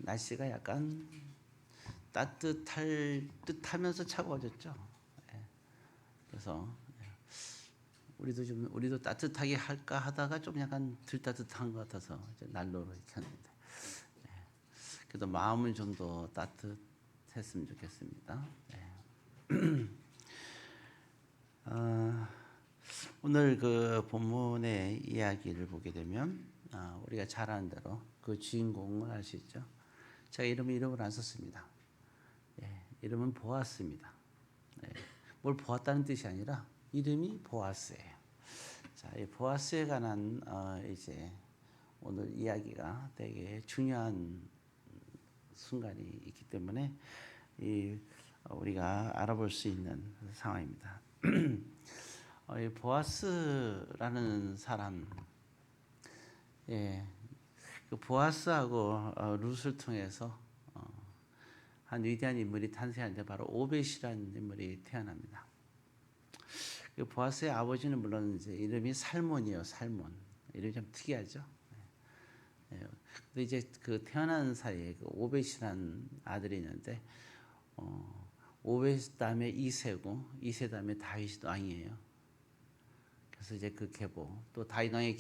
날씨가 약간 따뜻할 듯하면서 차가워졌죠. 예. 그래서 우리도 따뜻하게 할까 하다가 좀 약간 덜 따뜻한 것 같아서 이제 난로를 켰는데, 예. 그래도 마음은 좀 더 따뜻했으면 좋겠습니다. 예. 오늘 그 본문의 이야기를 보게 되면 우리가 잘 아는 대로 그 주인공을 알 수 있죠. 제가 이름을 안 썼습니다. 예, 이름은 보아스입니다. 예, 뭘 보았다는 뜻이 아니라 이름이 보아스예요. 자, 이 보아스에 관한 이제 오늘 이야기가 되게 중요한 순간이 있기 때문에 우리가 알아볼 수 있는 상황입니다. 이 보아스라는 사람, 그 보아스하고 룻을 통해서 한 위대한 인물이 탄생하는데 바로 오벳이라는 인물이 태어납니다. 그 보아스의 아버지는 물론 이제 이름이 살몬이에요. 살몬. 이름이 좀 특이하죠. 근데 이제 그 태어난 사이에 그 오벳이라는 아들이 있는데 오벳 다음에 이세고 이세 다음에 다윗 왕이에요. 그래서 이제 그 계보 또 다윗 왕의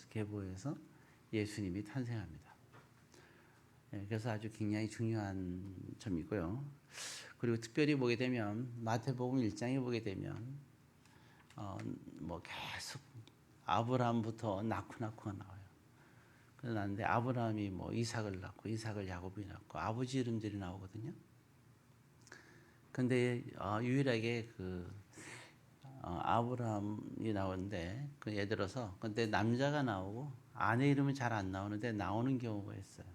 계보에서 예수님이 탄생합니다. 그래서 아주 굉장히 중요한 점이고요. 그리고 특별히 보게 되면 마태복음 1장에 보게 되면 뭐 계속 아브라함부터 낳고가 나와요. 그런데 아브라함이 뭐 이삭을 낳고 이삭을 야곱이 낳고 아버지 이름들이 나오거든요. 근데 유일하게 그 아브라함이 나오는데 그 예를 들어서 근데 남자가 나오고 아내 이름은 잘 안 나오는데 나오는 경우가 있어요.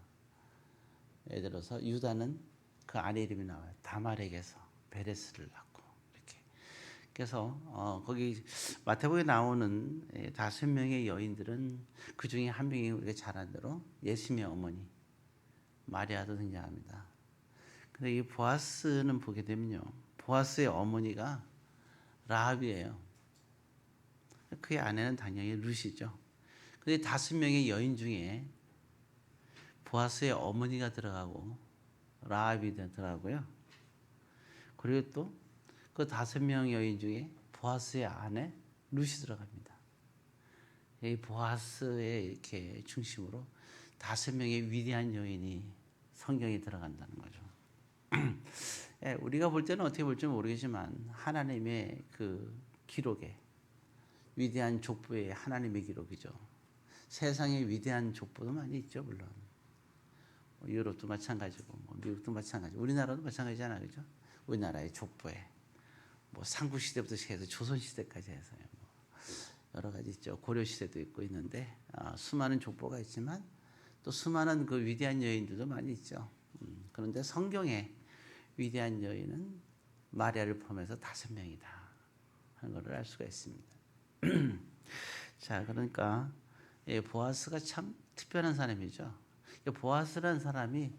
예를 들어서 유다는 그 아내 이름이 나와요. 다말에게서 베레스를 낳고 이렇게. 그래서 거기 마태복음에 나오는 5명의 여인들은 그 중에 한 명이 우리가 잘 아는 대로 예수님의 어머니 마리아도 등장합니다. 근데 이 보아스는 보게 되면요, 보아스의 어머니가 라합이에요. 그의 아내는 당연히 룻이죠. 근데 5명의 여인 중에 보아스의 어머니가 들어가고 라합이 들어가고요. 그리고 또 그 5명 여인 중에 보아스의 아내 룻이 들어갑니다. 이 보아스의 이렇게 중심으로 5명의 위대한 여인이 성경에 들어간다는 거죠. 우리가 볼 때는 어떻게 볼지 모르겠지만 하나님의 그 기록에 위대한 족보의 하나님의 기록이죠. 세상에 위대한 족보도 많이 있죠, 물론. 유럽도 마찬가지고, 미국도 마찬가지고, 우리나라도 마찬가지잖아요, 그죠? 우리나라의 족보에 뭐 삼국 시대부터 시작해서 조선 시대까지 해서요. 뭐 여러 가지 있죠. 고려 시대도 있고 있는데 수많은 족보가 있지만 또 수많은 그 위대한 여인들도 많이 있죠. 그런데 성경에 위대한 여인은 마리아를 포함해서 5명이다 하는 것을 알 수가 있습니다. 자, 그러니까 보아스가 참 특별한 사람이죠. 보아스라는 사람이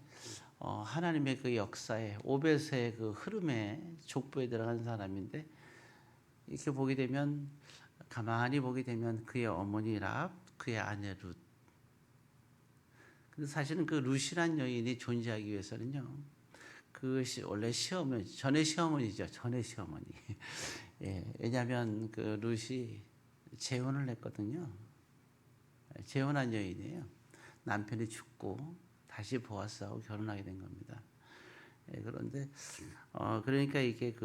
하나님의 그 역사에 오벳의 그 흐름에 족보에 들어간 사람인데 이렇게 보게 되면 가만히 보게 되면 그의 어머니 랍, 그의 아내 룻. 근데 사실은 그 룻이란 여인이 존재하기 위해서는요, 그것이 원래 전의 시어머니죠. 전의 시어머니. 왜냐하면 그 룻이 재혼을 했거든요. 재혼한 여인이에요. 남편이 죽고 다시 보아스하고 결혼하게 된 겁니다. 그런데 그러니까 이게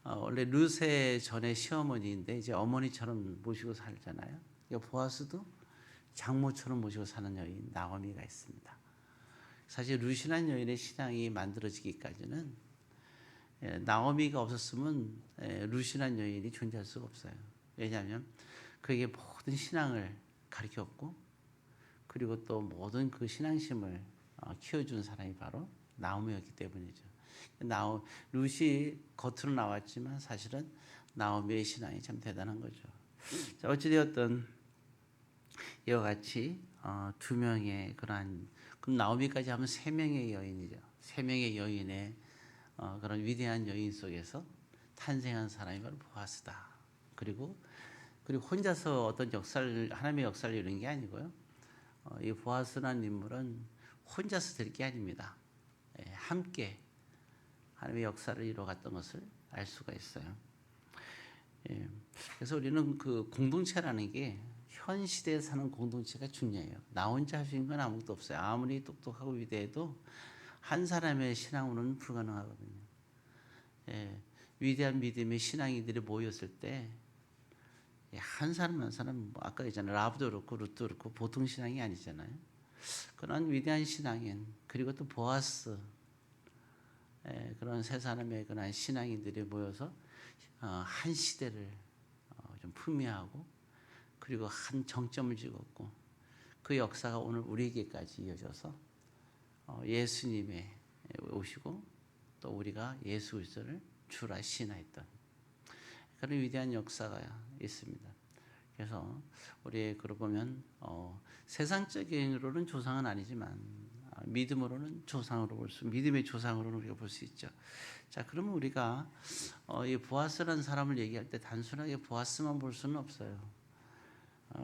원래 룻의 전의 시어머니인데 이제 어머니처럼 모시고 살잖아요. 보아스도 장모처럼 모시고 사는 여인 나오미가 있습니다. 사실 룻이라는 여인의 신앙이 만들어지기까지는 나오미가 없었으면 룻이라는 여인이 존재할 수가 없어요. 왜냐하면 그에게 모든 신앙을 가르쳤고 그리고 또 모든 그 신앙심을 키워준 사람이 바로 나오미였기 때문이죠. 룻이 겉으로 나왔지만 사실은 나오미의 신앙이 참 대단한 거죠. 자, 어찌되었든 이와 같이 2명의 그러한, 그럼 나오미까지 하면 3명의 여인이죠. 3명의 여인의 그런 위대한 여인 속에서 탄생한 사람이 바로 보아스다. 그리고 혼자서 어떤 하나님의 역사를 이룬 게 아니고요. 이 보아스라는 인물은 혼자서 될 게 아닙니다. 함께 하나님의 역사를 이루어갔던 것을 알 수가 있어요. 그래서 우리는 그 공동체라는 게 현 시대에 사는 공동체가 중요해요. 나 혼자 할 수 있는 건 아무것도 없어요. 아무리 똑똑하고 위대해도 한 사람의 신앙으로는 불가능하거든요. 위대한 믿음의 신앙인들이 모였을 때 한 사람 한 사람, 아까 얘기했잖아요. 라브도 그렇고 룻도 그렇고 보통 신앙이 아니잖아요. 그런 위대한 신앙인, 그리고 또 보아스, 그런 세 사람의 그런 신앙인들이 모여서 한 시대를 좀 풍미하고, 그리고 한 정점을 찍었고, 그 역사가 오늘 우리에게까지 이어져서 예수님의 오시고 또 우리가 예수 그리스도를 주라 신하했던 그런 위대한 역사가 있습니다. 그래서 우리 그걸 보면 세상적인으로는 조상은 아니지만 믿음으로는 조상으로 믿음의 조상으로는 우리가 볼 수 있죠. 자, 그러면 우리가 이 보아스라는 사람을 얘기할 때 단순하게 보아스만 볼 수는 없어요.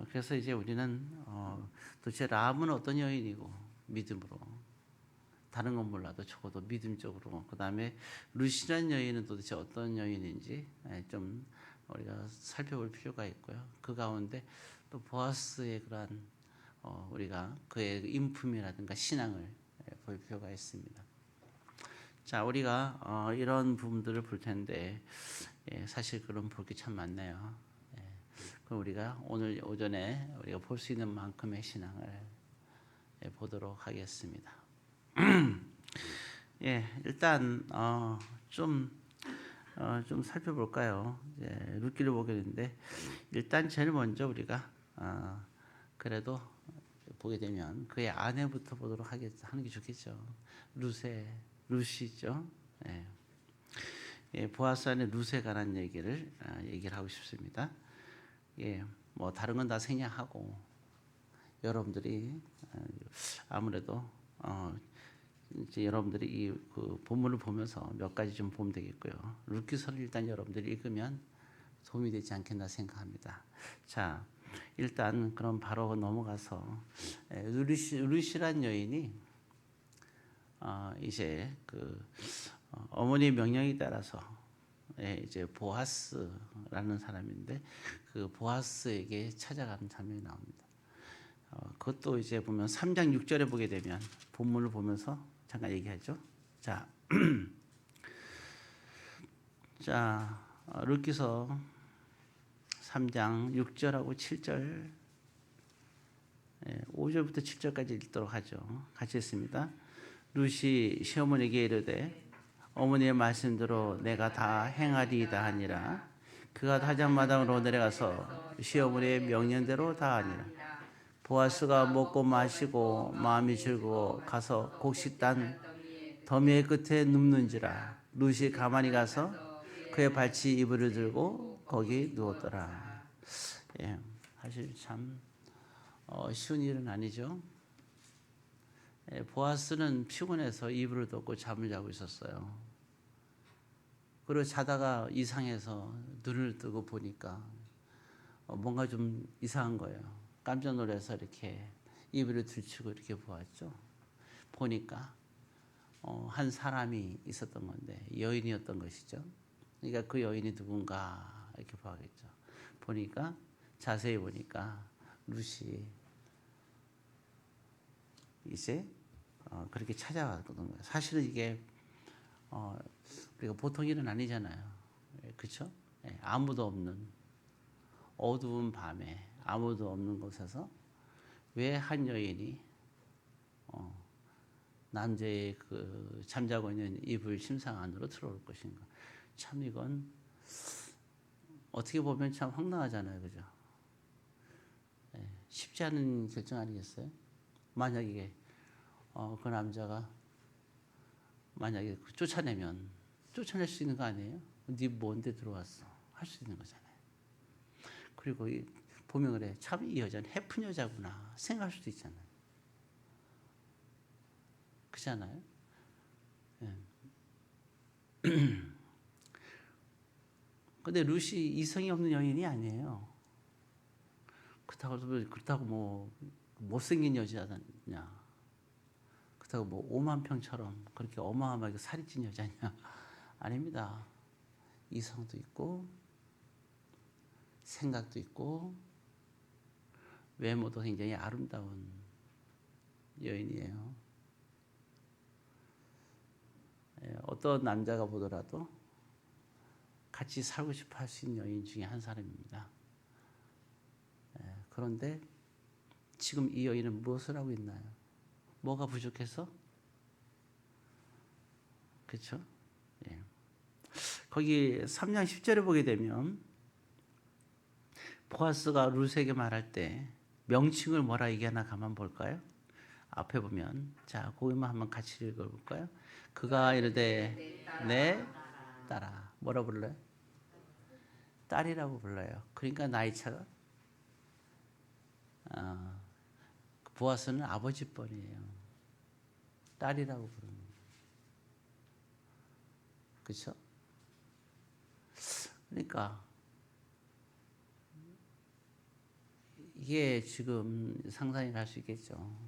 그래서 이제 우리는 도대체 라합은 어떤 여인이고 믿음으로, 다른 건 몰라도 적어도 믿음적으로, 그 다음에 룻이라는 여인은 도대체 어떤 여인인지 좀 우리가 살펴볼 필요가 있고요. 그 가운데 또 보아스의 그러한 우리가 그의 인품이라든가 신앙을 볼 필요가 있습니다. 자, 우리가 이런 부분들을 볼 텐데 사실 그런 볼 게 참 많네요. 그럼 우리가 오늘 오전에 우리가 볼 수 있는 만큼의 신앙을 보도록 하겠습니다. 일단 좀 살펴볼까요? 룻기를 보게 되는데 일단 제일 먼저 우리가 그래도 보게 되면 그의 아내부터 보도록 하는 게 좋겠죠. 룻이죠. 보아스 안에 룻에 관한 얘기를 하고 싶습니다. 뭐 다른 건 다 생략하고 여러분들이 아무래도 이제 여러분들이 이 그 본문을 보면서 몇 가지 좀 보면 되겠고요. 룻기서를 일단 여러분들이 읽으면 도움이 되지 않겠나 생각합니다. 자, 일단 그럼 바로 넘어가서 룻이란 여인이 이제 그 어머니의 명령에 따라서 이제 보아스라는 사람인데 그 보아스에게 찾아가는 장면이 나옵니다. 그것도 이제 보면 3장 6절에 보게 되면 본문을 보면서 잠깐 얘기하죠. 자, 룻기서 3장 6절하고 7절, 5절부터 7절까지 읽도록 하죠. 같이 읽습니다. 룻이 시어머니에게 이르되 어머니의 말씀대로 내가 다 행하리이다 하니라. 그가 다장마당으로 내려가서 시어머니의 명령대로 다 하니라. 보아스가 먹고 마시고 마음이 즐거워 가서 곡식단 더미의 끝에 눕는지라. 룻이 가만히 가서 그의 발치 이불을 들고 거기 누웠더라. 사실 참 쉬운 일은 아니죠. 보아스는 피곤해서 이불을 덮고 잠을 자고 있었어요. 그리고 자다가 이상해서 눈을 뜨고 보니까 뭔가 좀 이상한 거예요. 깜짝 놀라서 이렇게 이불을 들추고 이렇게 보았죠. 보니까 한 사람이 있었던 건데 여인이었던 것이죠. 그러니까 그 여인이 누군가 이렇게 봐야겠죠. 보니까 자세히 보니까 룻이 이제 그렇게 찾아왔거든요. 사실은 이게 우리가 보통 일은 아니잖아요. 그렇죠? 아무도 없는 어두운 밤에 아무도 없는 곳에서 왜 한 여인이 남자의 그 잠자고 있는 이불 침상 안으로 들어올 것인가? 참 이건 어떻게 보면 참 황당하잖아요, 그죠? 쉽지 않은 결정 아니겠어요? 만약에 그 남자가 만약에 쫓아낼 수 있는 거 아니에요? 네 뭔데 들어왔어? 할 수 있는 거잖아요. 그리고 보면 그래, 참 이 여자는 해픈 여자구나 생각할 수도 있잖아요. 그렇잖아요. 근데 룻이 이성이 없는 여인이 아니에요. 그렇다고 뭐 못생긴 여자냐? 그렇다고 뭐 5만 평처럼 그렇게 어마어마하게 살이 찐 여자냐? 아닙니다. 이성도 있고 생각도 있고 외모도 굉장히 아름다운 여인이에요. 어떤 남자가 보더라도 같이 살고 싶어 할 수 있는 여인 중에 한 사람입니다. 그런데 지금 이 여인은 무엇을 하고 있나요? 뭐가 부족해서? 그렇죠? 예. 거기 3장 10절에 보게 되면 보아스가 룻에게 말할 때 명칭을 뭐라 얘기하나 가만 볼까요? 앞에 보면 자 거기만 한번 같이 읽어볼까요? 그가 이르되 내 딸아 뭐라 불러요? 딸이라고 불러요. 그러니까 나이 차가 보아스는 아버지 뻘이에요. 딸이라고 부릅니다. 그렇죠? 그러니까 이게 지금 상상이 갈 수 있겠죠.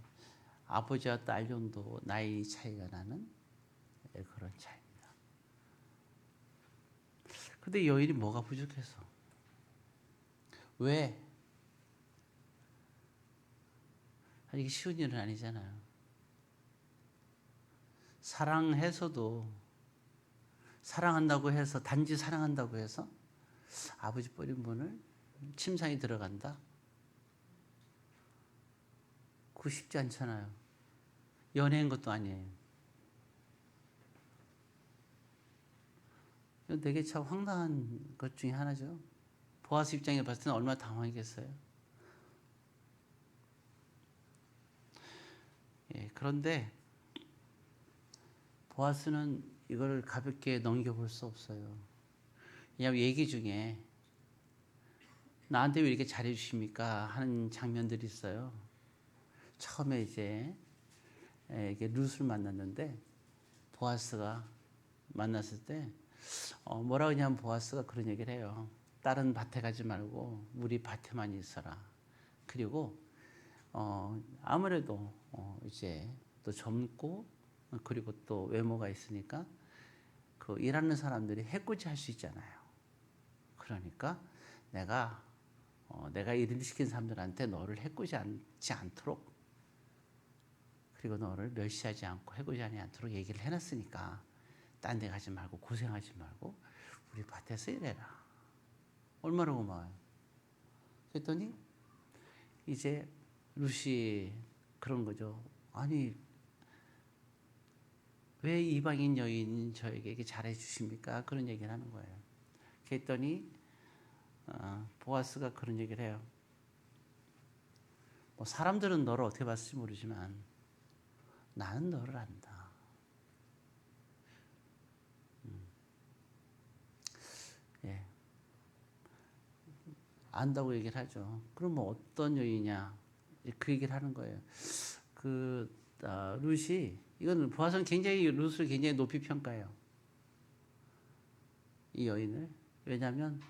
아버지와 딸 정도 나이 차이가 나는 그런 차이입니다. 근데 여인이 뭐가 부족해서? 왜? 이게 쉬운 일은 아니잖아요. 사랑해서도 사랑한다고 해서 단지 사랑한다고 해서 아버지 뻘인 분을 침상에 들어간다? 그거 쉽지 않잖아요. 연애인 것도 아니에요. 되게 참 황당한 것 중에 하나죠. 보아스 입장에 봤을 때는 얼마나 당황했겠어요. 예, 그런데 보아스는 이걸 가볍게 넘겨볼 수 없어요. 왜냐하면 얘기 중에 나한테 왜 이렇게 잘해주십니까? 하는 장면들이 있어요. 처음에 이제 이게 룻을 만났는데 보아스가 만났을 때 뭐라고 하냐면 보아스가 그런 얘기를 해요. 다른 밭에 가지 말고 우리 밭에만 있어라. 그리고 아무래도 이제 또 젊고 그리고 또 외모가 있으니까 그 일하는 사람들이 해코지 할 수 있잖아요. 그러니까 내가 일을 시킨 사람들한테 너를 해코지하지 않도록 그리고 너를 멸시하지 않고 해코지하지 않도록 얘기를 해놨으니까 딴 데 가지 말고 고생하지 말고 우리 밭에서 일해라. 얼마나 고마워요. 그랬더니 이제 룻이 그런 거죠. 아니 왜 이방인 여인 저에게 잘해 주십니까? 그런 얘기를 하는 거예요. 그랬더니 보아스가 그런 얘기를 해요. 뭐 사람들은 너를 어떻게 봤을지 모르지만 나는 너를 안다. 예. 안다고 얘기를 하죠. 그럼 뭐 어떤 여인이냐? 그 얘기를 하는 거예요. 룻이 이건 보아스는 굉장히 룻을 굉장히 높이 평가해요. 이 여인을 왜냐하면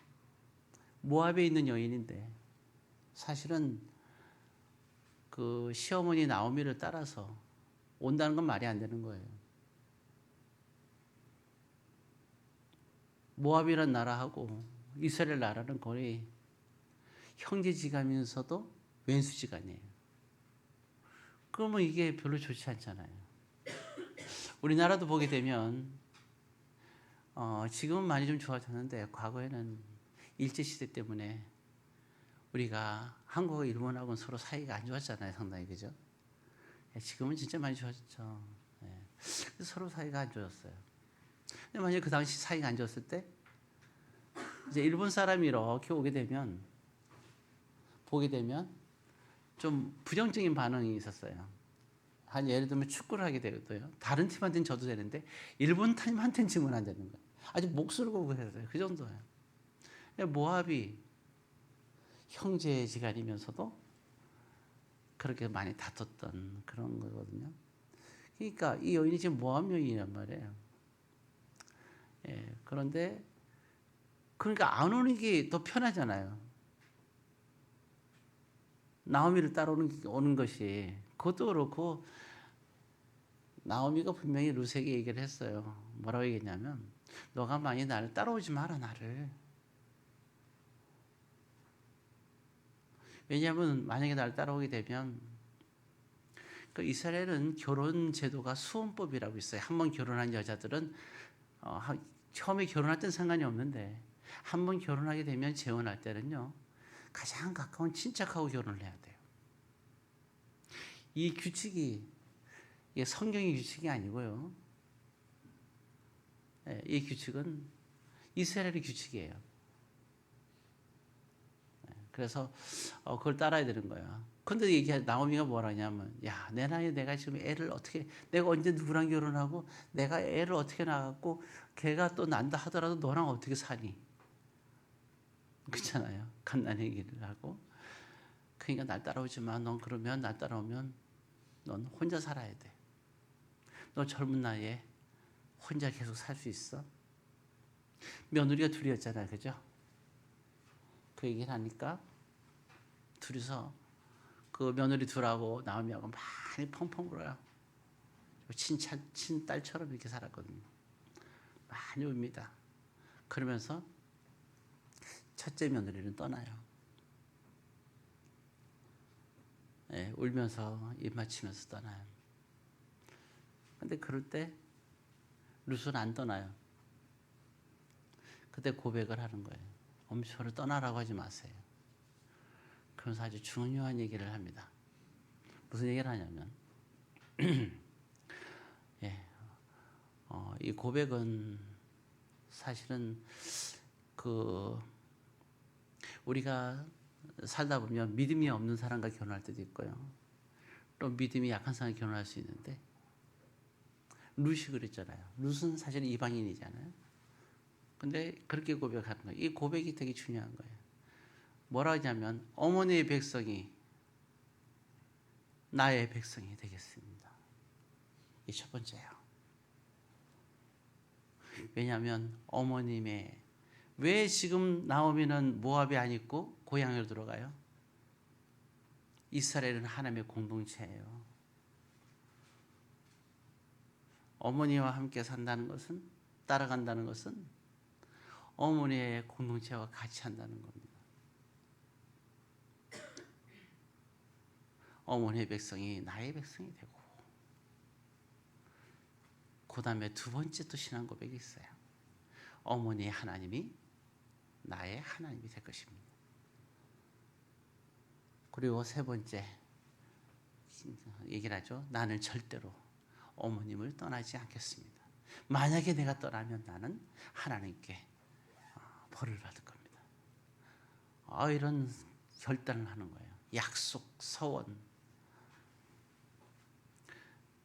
모압에 있는 여인인데 사실은 그 시어머니 나오미를 따라서 온다는 건 말이 안 되는 거예요. 모압이란 나라하고 이스라엘 나라는 거의 형제지간이면서도 왼수지간이에요. 그러면 이게 별로 좋지 않잖아요. 우리나라도 보게 되면 지금은 많이 좀 좋아졌는데 과거에는 일제시대 때문에 우리가 한국과 일본하고는 서로 사이가 안 좋았잖아요. 상당히 그죠? 지금은 진짜 많이 좋아졌죠. 서로 사이가 안 좋았어요. 근데 만약에 그 당시 사이가 안 좋았을 때 이제 일본 사람이 이렇게 보게 되면 좀 부정적인 반응이 있었어요. 한 예를 들면 축구를 하게 되고요. 다른 팀한테는 져도 되는데 일본 팀한테는 지면 안 되는 거예요. 아주 목소리 걸고 했어요. 그 정도예요. 모압이 형제지간이면서도 그렇게 많이 다퉜던 그런 거거든요. 그러니까 이 여인이 지금 모압 여인이란 말이에요. 예, 그런데 그러니까 안 오는 게 더 편하잖아요. 나오미를 따라오는 오는 것이 그것도 그렇고 나오미가 분명히 룻에게 얘기를 했어요. 뭐라고 얘기했냐면 너가 많이 나를 따라오지 마라 나를. 왜냐하면 만약에 나를 따라오게 되면 그 이스라엘은 결혼 제도가 수혼법이라고 있어요. 한번 결혼한 여자들은 처음에 결혼할 땐 상관이 없는데 한 번 결혼하게 되면 재혼할 때는요 가장 가까운 친척하고 결혼을 해야 돼요. 이 규칙이 이게 성경의 규칙이 아니고요. 이 규칙은 이스라엘의 규칙이에요. 그래서 그걸 따라야 되는 거야. 근데 이게 나오미가 뭐라냐면 야, 내 나이에 내가 지금 애를 어떻게 내가 언제 누구랑 결혼하고 내가 애를 어떻게 낳았고 걔가 또 난다 하더라도 너랑 어떻게 사니? 그렇잖아요. 갓난 얘기를 하고. 그러니까 날 따라오지 마. 넌 그러면 날 따라오면 넌 혼자 살아야 돼. 너 젊은 나이에 혼자 계속 살 수 있어? 며느리가 둘이었잖아요. 그죠? 그 얘기를 하니까 둘이서 그 며느리 둘하고 나오미하고 많이 펑펑 울어요. 친딸처럼 이렇게 살았거든요. 많이 웁니다. 그러면서 첫째 며느리는 떠나요. 울면서 입 맞추면서 떠나요. 근데 그럴 때 룻은 안 떠나요. 그때 고백을 하는 거예요. 어머니 저를 떠나라고 하지 마세요. 그러면서 아주 중요한 얘기를 합니다. 무슨 얘기를 하냐면 이 고백은 사실은 우리가 살다 보면 믿음이 없는 사람과 결혼할 때도 있고요. 또 믿음이 약한 사람과 결혼할 수 있는데 룻이 그랬잖아요. 룻은 사실 이방인이잖아요. 근데 그렇게 고백하는 거예요. 이 고백이 되게 중요한 거예요. 뭐라 하냐면 어머니의 백성이 나의 백성이 되겠습니다. 이 첫 번째예요. 왜냐하면 어머님의 왜 지금 나오미는 모압이 안 있고 고향으로 들어가요? 이스라엘은 하나님의 공동체예요. 어머니와 함께 산다는 것은 따라간다는 것은 어머니의 공동체와 같이 한다는 겁니다. 어머니의 백성이 나의 백성이 되고 그 다음에 두 번째 또 신앙 고백이 있어요. 어머니의 하나님이 나의 하나님이 될 것입니다. 그리고 세 번째 얘기를 하죠. 나는 절대로 어머님을 떠나지 않겠습니다. 만약에 내가 떠나면 나는 하나님께 벌을 받을 겁니다. 이런 결단을 하는 거예요. 약속, 서원.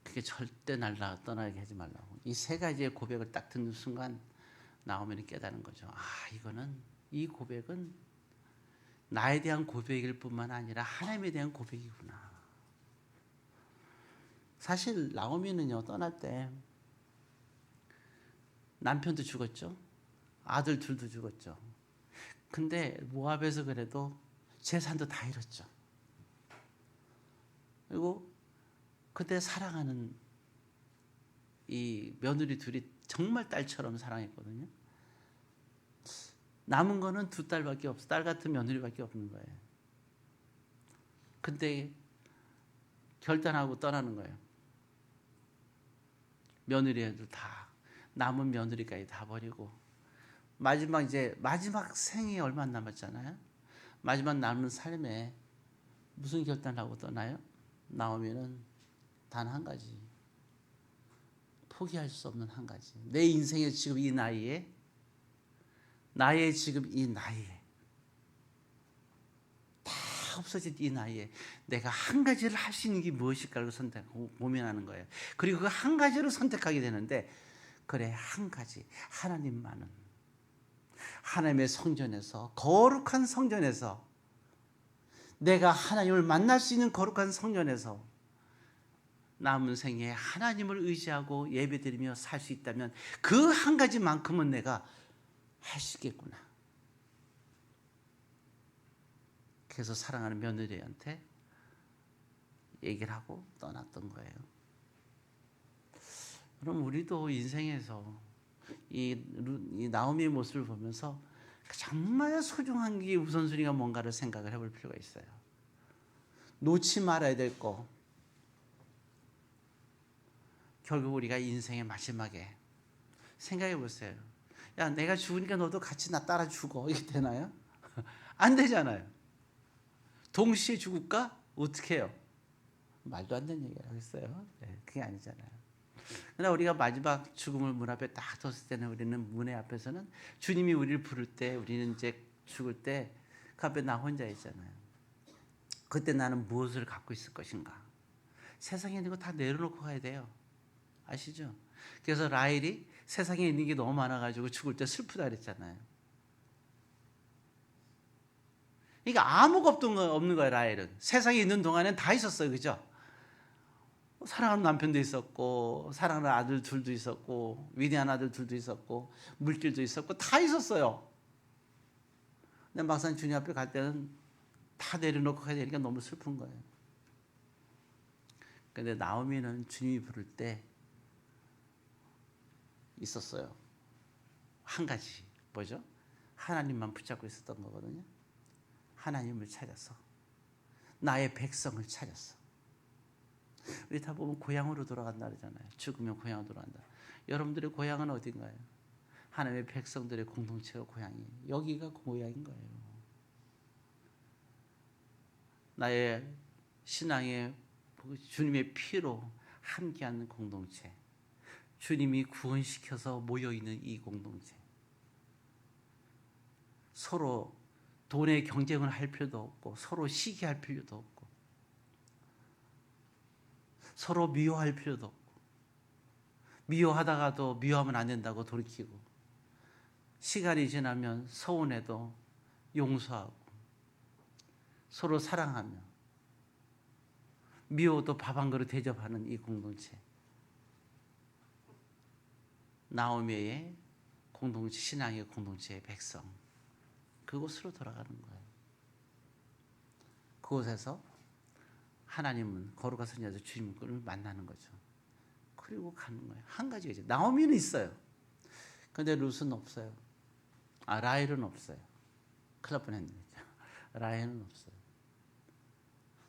그게 절대 날 떠나게 하지 말라고. 이 세 가지의 고백을 딱 듣는 순간 나오면 깨닫는 거죠. 이 고백은 나에 대한 고백일 뿐만 아니라 하나님에 대한 고백이구나. 사실 나오미는요 떠날 때 남편도 죽었죠. 아들 둘도 죽었죠. 근데 모압에서 그래도 재산도 다 잃었죠. 그리고 그때 사랑하는 이 며느리 둘이 정말 딸처럼 사랑했거든요. 남은 거는 두 딸밖에 없어. 딸 같은 며느리밖에 없는 거예요. 근데 결단하고 떠나는 거예요. 며느리 애들 다 남은 며느리까지 다 버리고 마지막 생이 얼마 안 남았잖아요. 마지막 남은 삶에 무슨 결단을 하고 떠나요? 나오면은 단 한 가지 포기할 수 없는 한 가지. 내 인생의 지금 이 나이에 나의 지금 이 나이에 다 없어진 이 나이에 내가 한 가지를 할 수 있는 게 무엇일까를 선택하고 고민하는 거예요. 그리고 그 한 가지를 선택하게 되는데 그래 한 가지 하나님만은 하나님의 성전에서 거룩한 성전에서 내가 하나님을 만날 수 있는 거룩한 성전에서 남은 생에 하나님을 의지하고 예배드리며 살 수 있다면 그 한 가지만큼은 내가 할 수 있겠구나. 그래서 사랑하는 며느리한테 얘기를 하고 떠났던 거예요. 그럼 우리도 인생에서 이 나오미의 모습을 보면서 정말 소중한 게 우선순위가 뭔가를 생각을 해볼 필요가 있어요. 놓지 말아야 될 거. 결국 우리가 인생의 마지막에 생각해 보세요. 야, 내가 죽으니까 너도 같이 나 따라 죽어. 이게 되나요? 안 되잖아요. 동시에 죽을까? 어떻게 해요? 말도 안 되는 얘기를 하겠어요. 네, 그게 아니잖아요. 그러나 우리가 마지막 죽음을 문 앞에 딱 뒀을 때는 우리는 문의 앞에서는 주님이 우리를 부를 때 우리는 이제 죽을 때 그 앞에 나 혼자 있잖아요. 그때 나는 무엇을 갖고 있을 것인가? 세상에 있는 거 다 내려놓고 가야 돼요. 아시죠? 그래서 라헬이 세상에 있는 게 너무 많아가지고 죽을 때 슬프다 그랬잖아요. 그러니까 아무것도 없는 거예요. 라헬은 세상에 있는 동안엔 다 있었어요. 그죠? 사랑하는 남편도 있었고 사랑하는 아들 둘도 있었고 위대한 아들 둘도 있었고 물질도 있었고 다 있었어요. 근데 막상 주님 앞에 갈 때는 다 내려놓고 가야 되니까 너무 슬픈 거예요. 근데 나오미는 주님이 부를 때 있었어요. 한 가지 뭐죠? 하나님만 붙잡고 있었던 거거든요. 하나님을 찾아서 나의 백성을 찾았어. 우리 다 보면 고향으로 돌아간다 그러잖아요. 죽으면 고향으로 돌아간다. 여러분들의 고향은 어딘가요? 하나님의 백성들의 공동체가 고향이에요. 여기가 고향인 거예요. 나의 신앙의 주님의 피로 함께하는 공동체, 주님이 구원시켜서 모여있는 이 공동체, 서로 돈의 경쟁을 할 필요도 없고 서로 시기할 필요도 없고 서로 미워할 필요도 없고 미워하다가도 미워하면 안 된다고 돌이키고 시간이 지나면 서운해도 용서하고 서로 사랑하며 미워도 밥 한 그릇 대접하는 이 공동체, 나오미의 공동체, 신앙의 공동체의 백성, 그곳으로 돌아가는 거예요. 그곳에서 하나님은 거룩하신 여자 주님을 만나는 거죠. 그리고 가는 거예요. 한 가지가 나오미는 있어요. 그런데 룻은 없어요. 라헬은 없어요. 큰일 날 뻔했네요. 라헬은 없어요.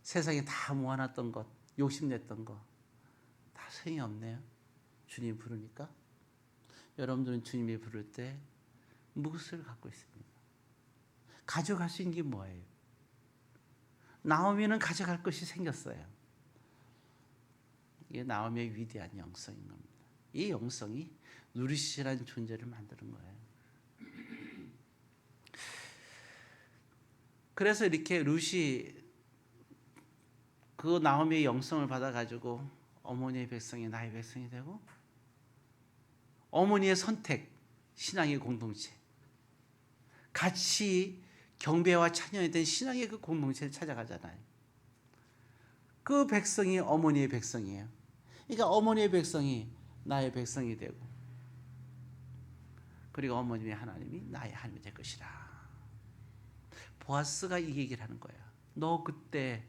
세상에 다 모아놨던 것, 욕심냈던 것 다 소용이 없네요. 주님 부르니까. 여러분들은 주님이 부를 때 무엇을 갖고 있습니까? 가져갈 수 있는 게 뭐예요? 나오미는 가져갈 것이 생겼어요. 이게 나오미의 위대한 영성인 겁니다. 이 영성이 누리시라는 존재를 만드는 거예요. 그래서 이렇게 룻이 그 나오미의 영성을 받아가지고 어머니의 백성이 나의 백성이 되고 어머니의 선택, 신앙의 공동체, 같이 경배와 찬양이 된 신앙의 그 공동체를 찾아가잖아요. 그 백성이 어머니의 백성이에요. 그러니까 어머니의 백성이 나의 백성이 되고 그리고 어머님의 하나님이 나의 하나님이 될 것이라. 보아스가 이 얘기를 하는 거야. 너 그때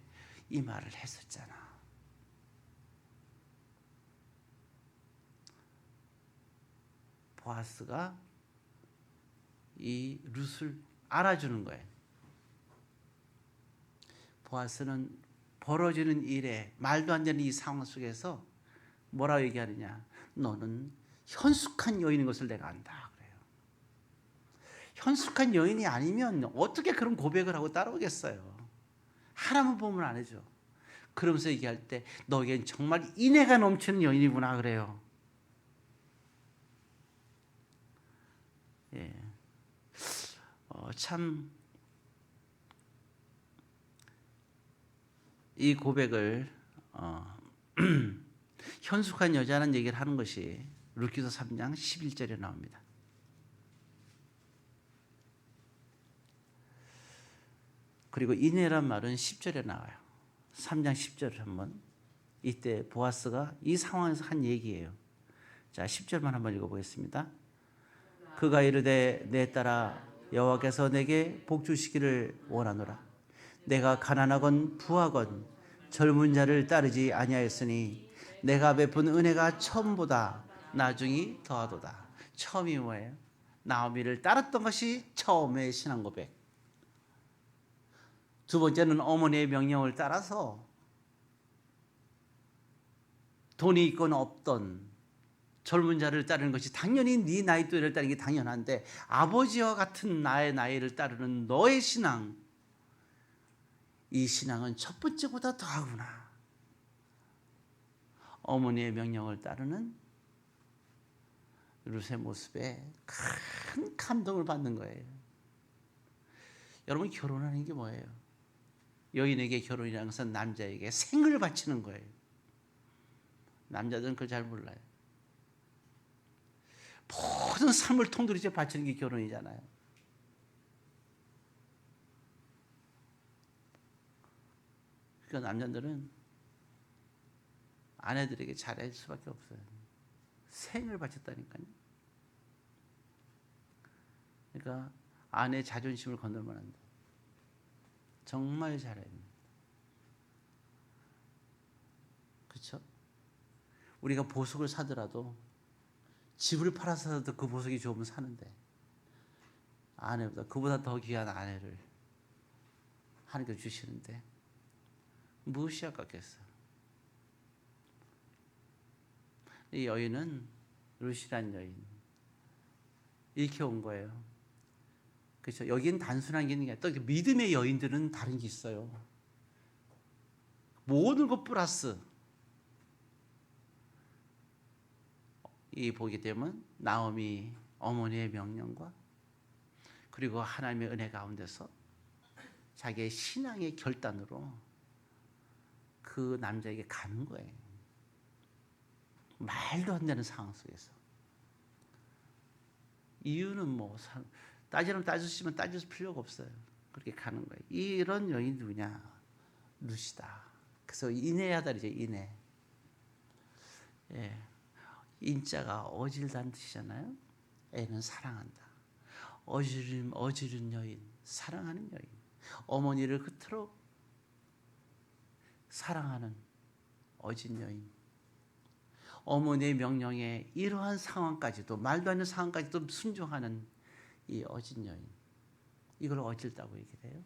이 말을 했었잖아. 보아스가 이 룻을 알아주는 거예요. 보아스는 벌어지는 일에 말도 안 되는 이 상황 속에서 뭐라고 얘기하느냐? 너는 현숙한 여인인 것을 내가 안다 그래요. 현숙한 여인이 아니면 어떻게 그런 고백을 하고 따라오겠어요? 하나만 보면 안 해줘. 그러면서 얘기할 때 너에겐 정말 인애가 넘치는 여인이구나 그래요. 예. 참 이 고백을 현숙한 여자라는 얘기를 하는 것이 룻기서 3장 11절에 나옵니다. 그리고 인애란 말은 10절에 나와요. 3장 10절을 한번 이때 보아스가 이 상황에서 한 얘기예요. 자, 10절만 한번 읽어보겠습니다. 그가 이르되 내 딸아 여호와께서 내게 복 주시기를 원하노라. 내가 가난하건 부하건 젊은 자를 따르지 아니하였으니 내가 베푼 은혜가 처음보다 나중이 더하도다. 처음이 뭐예요? 나오미를 따랐던 것이 처음의 신앙 고백. 두 번째는 어머니의 명령을 따라서 돈이 있건 없던 젊은 자를 따르는 것이 당연히 네 나이 또래를 따르는 게 당연한데 아버지와 같은 나의 나이를 따르는 너의 신앙, 이 신앙은 첫 번째보다 더하구나. 어머니의 명령을 따르는 룻의 모습에 큰 감동을 받는 거예요. 여러분, 결혼하는 게 뭐예요? 여인에게 결혼이라는 것은 남자에게 생을 바치는 거예요. 남자들은 그걸 잘 몰라요. 모든 삶을 통틀어서 바치는 게 결혼이잖아요. 그러니까 남자들은 아내들에게 잘할 수밖에 없어요. 생을 바쳤다니까요. 그러니까 아내의 자존심을 건들면 안 돼. 정말 잘해야 됩니다. 그렇죠? 우리가 보석을 사더라도 집을 팔아서라도 그 보석이 좋으면 사는데 아내보다 그보다 더 귀한 아내를 하나님께 주시는데 무엇이 아깝겠어요? 이 여인은 룻이란 여인 이렇게 온 거예요. 그렇죠? 여기는 단순한 게 있는 게 아니라 또 믿음의 여인들은 다른 게 있어요. 모든 것 플러스 이 보게 되면 나오미 어머니의 명령과 그리고 하나님의 은혜 가운데서 자기의 신앙의 결단으로 그 남자에게 가는 거예요. 말도 안 되는 상황 속에서. 이유는 뭐 따지면 따지시면 따질 필요가 없어요. 그렇게 가는 거예요. 이런 여인이 누구냐? 룻이다. 그래서 인애하다리죠. 인애. 예. 인자가 어질다는 뜻이잖아요. 애는 사랑한다. 어지른 여인, 사랑하는 여인. 어머니를 그토록 사랑하는 어진 여인. 어머니의 명령에 이러한 상황까지도 말도 안 되는 상황까지도 순종하는 이 어진 여인. 이걸 어질다고 얘기해요.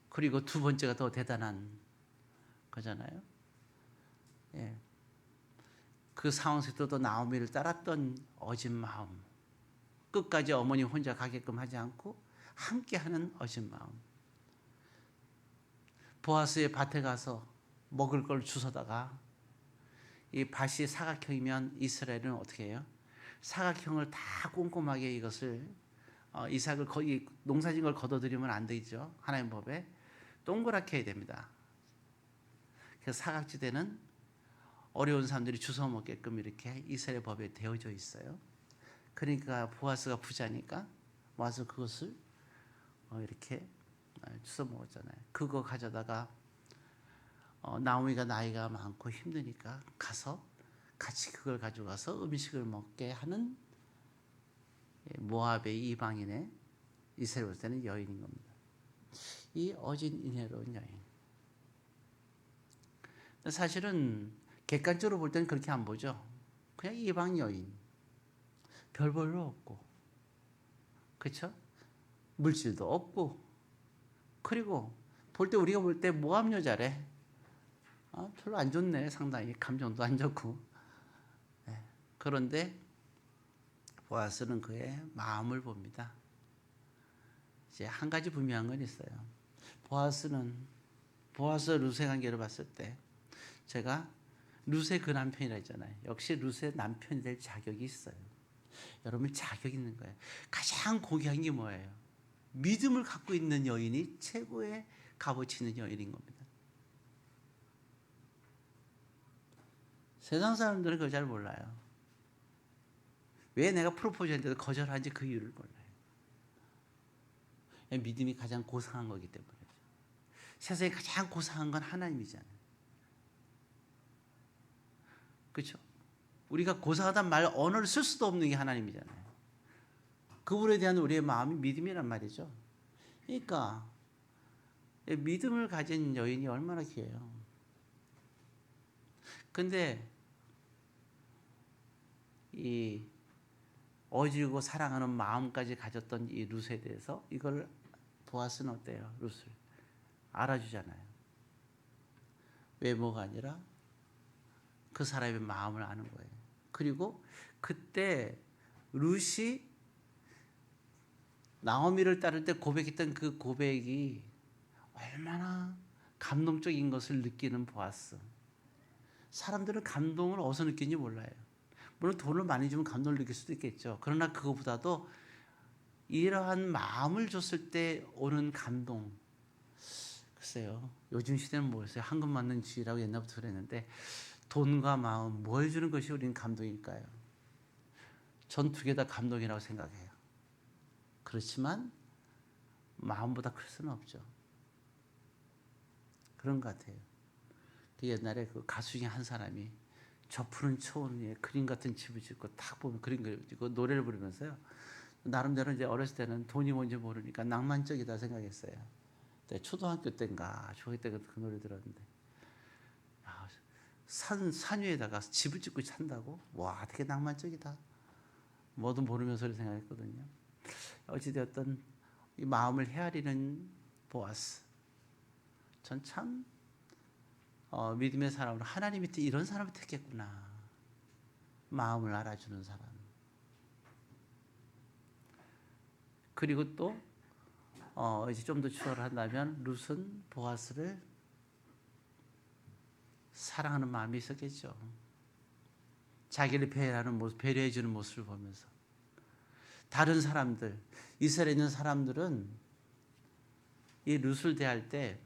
그리고 두 번째가 더 대단한 거잖아요. 예. 그 상황 속에서도 나오미를 따랐던 어진 마음. 끝까지 어머니 혼자 가게끔 하지 않고 함께하는 어진 마음. 보아스의 밭에 가서 먹을 걸 주워다가 이 밭이 사각형이면 이스라엘은 어떻게 해요? 사각형을 다 꼼꼼하게 이것을 이삭을 거의 농사진 걸 걷어들이면 안 되죠. 하나님 법에 동그랗게 해야 됩니다. 그래서 사각지대는 어려운 사람들이 주워 먹게끔 이렇게 이스라엘 법에 되어져 있어요. 그러니까 보아스가 부자니까 와서 그것을 이렇게 주워 먹었잖아요. 그거 가져다가 나오미가 나이가 많고 힘드니까 가서 같이 그걸 가져가서 음식을 먹게 하는 모압의 이방인의 이스라엘 볼 때는 여인인 겁니다. 이 어진 인애로운 여인. 사실은 객관적으로 볼 때는 그렇게 안 보죠. 그냥 이방 여인. 별 볼로 없고, 그렇죠? 물질도 없고, 그리고 볼 때 우리가 볼 때 모압 여자래. 별로 안 좋네. 상당히 감정도 안 좋고. 네. 그런데 보아스는 그의 마음을 봅니다. 이제 한 가지 분명한 건 있어요. 보아스 룻의 관계를 봤을 때 제가 룻의 그 남편이라 했잖아요. 역시 룻의 남편이 될 자격이 있어요. 여러분 자격 있는 거예요. 가장 고귀한 게 뭐예요? 믿음을 갖고 있는 여인이 최고의 값어치 있는 여인인 겁니다. 세상 사람들은 그걸 잘 몰라요. 왜 내가 프로포즈 했는데도 거절하는지 그 이유를 몰라요. 믿음이 가장 고상한 거기 때문에. 세상에 가장 고상한 건 하나님이잖아요. 그렇죠? 우리가 고상하단 말 언어를 쓸 수도 없는 게 하나님이잖아요. 그분에 대한 우리의 마음이 믿음이란 말이죠. 그러니까 믿음을 가진 여인이 얼마나 귀해요. 근데 이 어지르고 사랑하는 마음까지 가졌던 이 룻에 대해서 이걸 보아스는 어때요? 룻을 알아주잖아요. 외모가 아니라 그 사람의 마음을 아는 거예요. 그리고 그때 룻이 나오미를 따를 때 고백했던 그 고백이 얼마나 감동적인 것을 느끼는 보아스. 사람들은 감동을 어디서 느끼는지 몰라요. 물론 돈을 많이 주면 감동을 느낄 수도 있겠죠. 그러나 그거보다도 이러한 마음을 줬을 때 오는 감동. 글쎄요. 요즘 시대는 뭐였어요? 황금 맞는 쥐라고 옛날부터 그랬는데 돈과 마음 뭘 주는 것이 우리는 감동일까요? 전 두 개 다 감동이라고 생각해요. 그렇지만 마음보다 클 수는 없죠. 그런 것 같아요. 그 옛날에 그 가수 중에 한 사람이 저 푸른 초원 위에 그림 같은 집을 짓고 딱 보면 그림 그리고 노래를 부르면서요. 나름대로 이제 어렸을 때는 돈이 뭔지 모르니까 낭만적이다 생각했어요. 초등학교 때인가 중학교 때 그 노래 들었는데 산 위에다가 집을 짓고 산다고? 와 되게 낭만적이다. 뭐도 모르면서 생각했거든요. 어찌되었든 이 마음을 헤아리는 보아스. 전 참 믿음의 사람으로 하나님이 이런 사람을 택했구나. 마음을 알아주는 사람. 그리고 또 이제 좀 더 추월을 한다면 룻은 보아스를 사랑하는 마음이 있었겠죠. 자기를 배려하는 모습, 배려해주는 모습을 보면서 다른 사람들, 이스라엘에 있는 사람들은 이 룻을 대할 때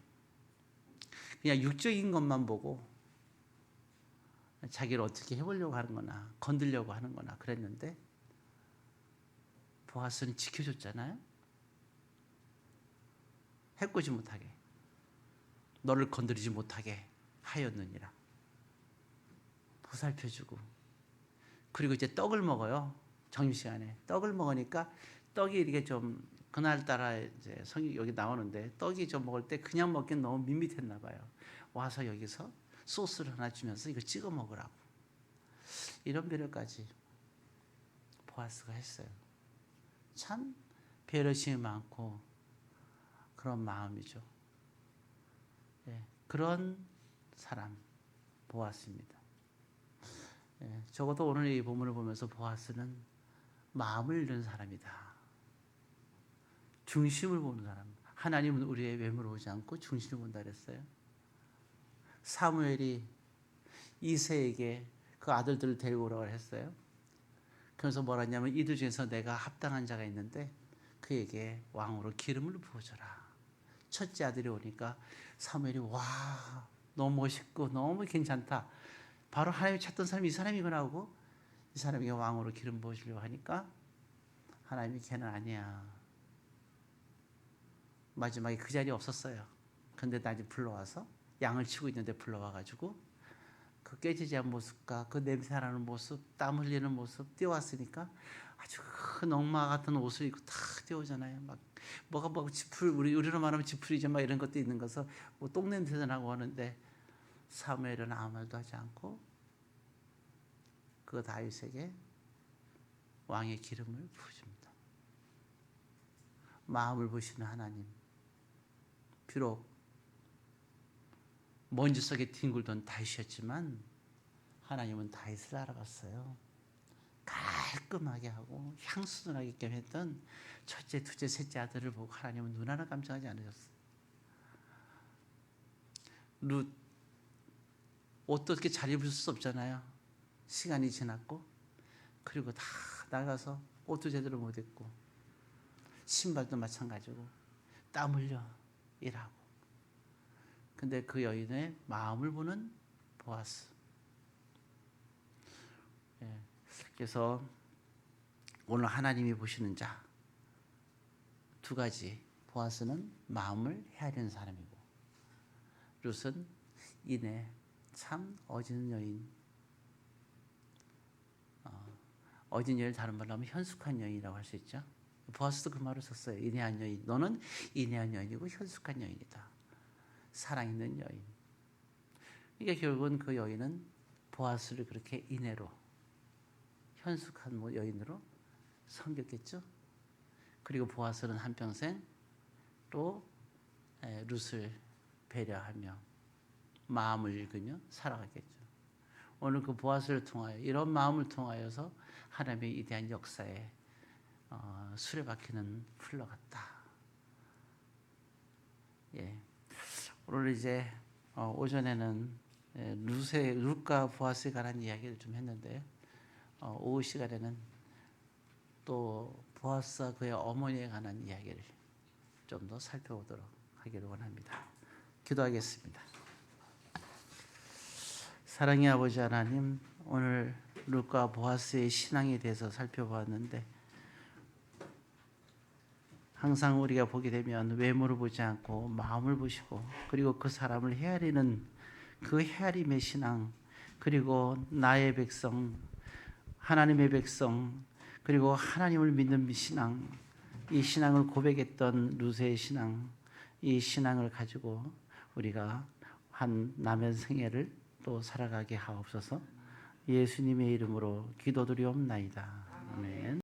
그냥 육적인 것만 보고 자기를 어떻게 해보려고 하는 거나 건들려고 하는 거나 그랬는데 보아스는 지켜줬잖아요. 해코지 못하게 너를 건드리지 못하게 하였느니라. 보살펴주고 그리고 이제 떡을 먹어요. 점심시간에 떡을 먹으니까 떡이 이렇게 좀 그날따라 이제 성이 여기 나오는데 떡이 좀 먹을 때 그냥 먹기엔 너무 밋밋했나 봐요. 와서 여기서 소스를 하나 주면서 이거 찍어 먹으라고. 이런 배려까지 보아스가 했어요. 참 배려심이 많고 그런 마음이죠. 예, 그런 사람 보아스입니다. 예, 적어도 오늘 이 본문을 보면서 보아스는 마음을 잃는 사람이다. 중심을 보는 사람. 하나님은 우리의 외모를 보지 않고 중심을 본다 그랬어요. 사무엘이 이새에게 그 아들들을 데리고 오라고 했어요. 그래서 뭐라 했냐면 이들 중에서 내가 합당한 자가 있는데 그에게 왕으로 기름을 부어줘라. 첫째 아들이 오니까 사무엘이 와 너무 멋있고 너무 괜찮다. 바로 하나님이 찾던 사람이 이 사람이구나 하고 이 사람에게 왕으로 기름 부어주려고 하니까 하나님이 걔는 아니야. 마지막에 그 자리에 없었어요. 근데 나중에 불러와서 양을 치고 있는데 불러와가지고 그 깨지지 않은 모습과 그 냄새나는 모습, 땀 흘리는 모습 띄워왔으니까 아주 큰 엉마 같은 옷을 입고 탁 띄워오잖아요. 막 뭐가 뭐 지풀 우리로 말하면 지풀이죠. 막 이런 것도 있는 것을 뭐 똥냄새도 나고 하는데 사무엘은 아무 말도 하지 않고 그 다윗에게 왕의 기름을 부어줍니다. 마음을 보시는 하나님. 비록 먼지 속에 뒹굴던 다윗이었지만 하나님은 다윗을 알아봤어요. 깔끔하게 하고 향수도 있게 했던 첫째, 둘째, 셋째 아들을 보고 하나님은 눈 하나 깜짝하지 않으셨어요. 룻 옷도 이렇게 잘 입을 수 없잖아요. 시간이 지났고 그리고 다 나가서 옷도 제대로 못 입고 신발도 마찬가지고 땀 흘려 일하고 근데 그 여인의 마음을 보는 보아스. 예. 그래서 오늘 하나님이 보시는 자 두 가지. 보아스는 마음을 헤아리는 사람이고 룻은 이내 참 어진 여인. 어진 여인 다른 말로 하면 현숙한 여인이라고 할 수 있죠. 보아스도 그 말을 썼어요. 인내한 여인. 너는 인내한 여인이고 현숙한 여인이다. 사랑 있는 여인. 그러니까 결국은 그 여인은 보아스를 그렇게 인내로 현숙한 여인으로 섬겼겠죠. 그리고 보아스는 한평생 또 룻을 배려하며 마음을 읽으며 살아가겠죠. 오늘 그 보아스를 통하여 이런 마음을 통하여서 하나님의 위대한 역사에 수레바퀴는 흘러갔다. 예. 오늘 이제 오전에는 룻과 보아스에 관한 이야기를 좀 했는데 오후 시간에는 또 보아스와 그의 어머니에 관한 이야기를 좀 더 살펴보도록 하기를 원합니다. 기도하겠습니다. 사랑의 아버지 하나님, 오늘 룻과 보아스의 신앙에 대해서 살펴보았는데 항상 우리가 보게 되면 외모를 보지 않고 마음을 보시고 그리고 그 사람을 헤아리는 그 헤아림의 신앙, 그리고 나의 백성, 하나님의 백성, 그리고 하나님을 믿는 신앙, 이 신앙을 고백했던 룻의 신앙, 이 신앙을 가지고 우리가 한 남은 생애를 또 살아가게 하옵소서. 예수님의 이름으로 기도드리옵나이다. 아멘.